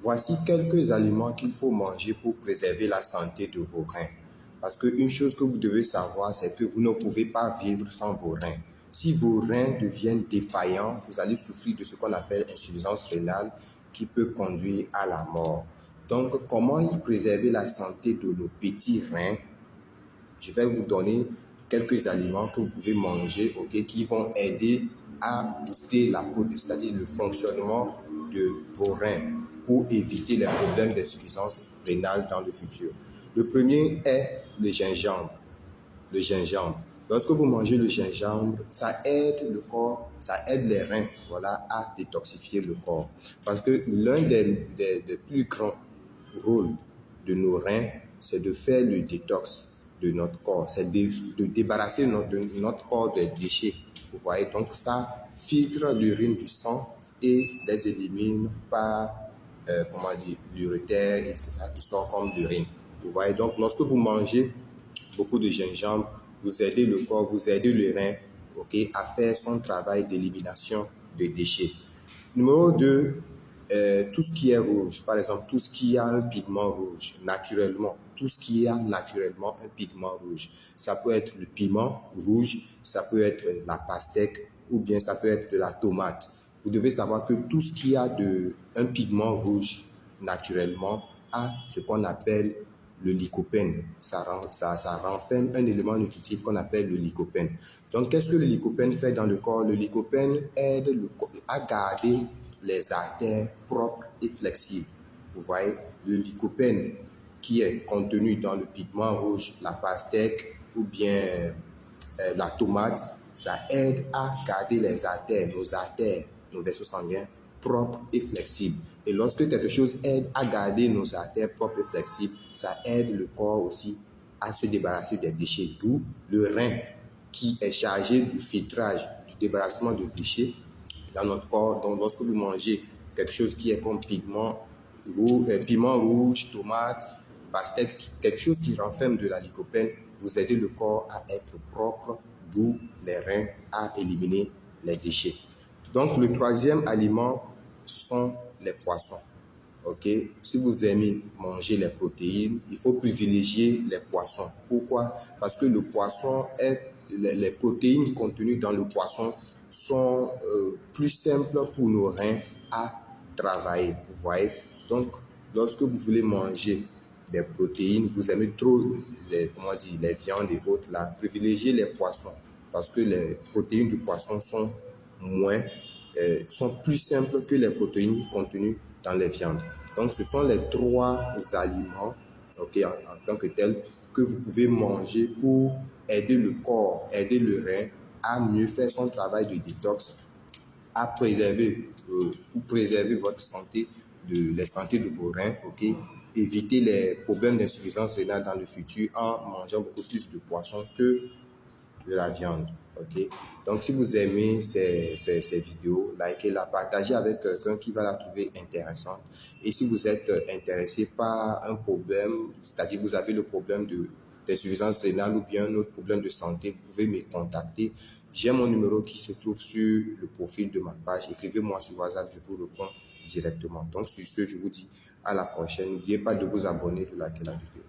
Voici quelques aliments qu'il faut manger pour préserver la santé de vos reins. Parce qu'une chose que vous devez savoir, c'est que vous ne pouvez pas vivre sans vos reins. Si vos reins deviennent défaillants, vous allez souffrir de ce qu'on appelle insuffisance rénale qui peut conduire à la mort. Donc, comment y préserver la santé de nos petits reins? Je vais vous donner quelques aliments que vous pouvez manger, qui vont aider à booster c'est-à-dire le fonctionnement de vos reins pour éviter les problèmes d'insuffisance rénale dans le futur. Le premier est le gingembre. Le gingembre. Lorsque vous mangez le gingembre, ça aide le corps, ça aide les reins, à détoxifier le corps. Parce que l'un des plus grands rôles de nos reins, c'est de faire le détox de notre corps, c'est de débarrasser notre corps des déchets. Vous voyez, donc ça filtre l'urine du sang et les élimine par, l'urétère, et c'est ça qui sort comme l'urine. Vous voyez, donc lorsque vous mangez beaucoup de gingembre, vous aidez le corps, vous aidez le rein, à faire son travail d'élimination de déchets. Numéro 2, tout ce qui est rouge, par exemple, tout ce qui a un pigment rouge, naturellement, tout ce qui a naturellement un pigment rouge. Ça peut être le piment rouge, ça peut être la pastèque ou bien ça peut être de la tomate. Vous devez savoir que tout ce qui a un pigment rouge naturellement a ce qu'on appelle le lycopène. Ça renferme un élément nutritif qu'on appelle le lycopène. Donc, qu'est-ce que le lycopène fait dans le corps? Le lycopène aide le corps à garder les artères propres et flexibles. Vous voyez, le lycopène qui est contenu dans le pigment rouge, la pastèque ou bien la tomate, ça aide à garder les artères, nos vaisseaux sanguins propres et flexibles. Et lorsque quelque chose aide à garder nos artères propres et flexibles, ça aide le corps aussi à se débarrasser des déchets. D'où le rein qui est chargé du filtrage, du débarrassement de déchets dans notre corps. Donc, lorsque vous mangez quelque chose qui est comme piment rouge, tomate, pastèque, quelque chose qui renferme de la lycopène, vous aidez le corps à être propre, d'où les reins à éliminer les déchets. Donc, le troisième aliment, ce sont les poissons. Si vous aimez manger les protéines, il faut privilégier les poissons. Pourquoi? Parce que le poisson les protéines contenues dans le poisson sont plus simples pour nos reins à travailler. Vous voyez? Donc, lorsque vous voulez manger des protéines, vous aimez trop les viandes et autres, là, privilégiez les poissons parce que les protéines du poisson sont plus simples que les protéines contenues dans les viandes. Donc, ce sont les trois aliments, en tant que tels, que vous pouvez manger pour aider le corps, aider le rein à mieux faire son travail de détox, à préserver, pour préserver votre santé, la santé de vos reins, éviter les problèmes d'insuffisance rénale dans le futur en mangeant beaucoup plus de poissons que de la viande. Donc, si vous aimez ces vidéos, likez-la, partagez avec quelqu'un qui va la trouver intéressante. Et si vous êtes intéressé par un problème, c'est-à-dire vous avez le problème d'insuffisance rénale ou bien un autre problème de santé, vous pouvez me contacter. J'ai mon numéro qui se trouve sur le profil de ma page. Écrivez-moi sur WhatsApp, je vous réponds directement. Donc, sur ce, je vous dis à la prochaine. N'oubliez pas de vous abonner, de liker la vidéo.